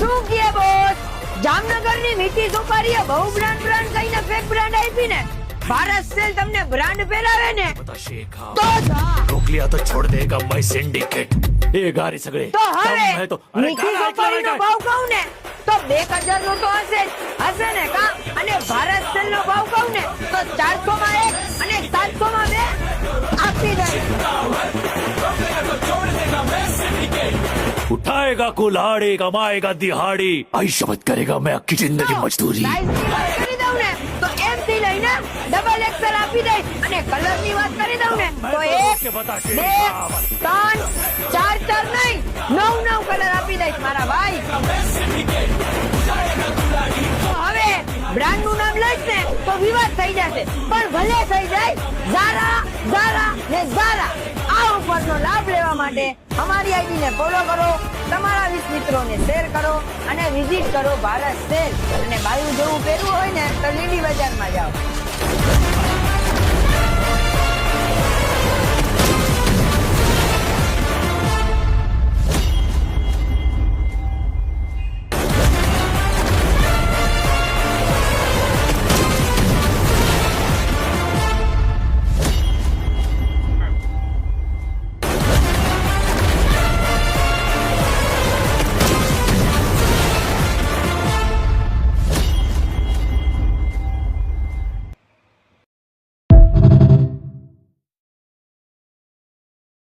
શું કહે બોસ? જામનગરની મીઠી સુપારીએ બહુ બ્રાન્ડ કહીને ફેક બ્રાન્ડ આપી ને ભારત સેલ તમને બ્રાન્ડ પહેરાવે ને તો रोक लिया तो छोड़ देगा मैं सिंडिकेट ये गाड़ी सगळे તો હવે મીઠી સુપારીનો ભાવ કહું ને તો 2000 નો તો હશે ને કા? અને ભારત સેલ નો ભાવ કહું ને તો 400 માં એક અને 700 માં બે આપી દે। उठाएगा कुल्हाड़ी कमाएगा दिहाड़ी आयुष्य मत करेगा मैं आखी जिंदगी मजदूरी સાઈઝ ની વાત કરી દઉં ને તો એમ થી લઈને ડબલ એક્સેલ આપી દે અને કલર ની વાત કરી દઉં ને તો 1 2 3 4 નહીં 9 કલર આપી દઈશ મારા ભાઈ। તો હવે બ્રાન્ડ નું નામ લઈશ ને તો વિવાદ થઈ જશે પણ ભલે થઈ જાય ઝારા ને ઝારા આ ઓફરનો લાભ લેવા માટે અમારી આઈડી ને ફોલો કરો, તમારા 20 મિત્રોને શેર કરો અને વિઝિટ કરો ભારત સેલ। અને બાયું જેવું પહેરવું હોય ને તો લીલી બજારમાં જાઓ।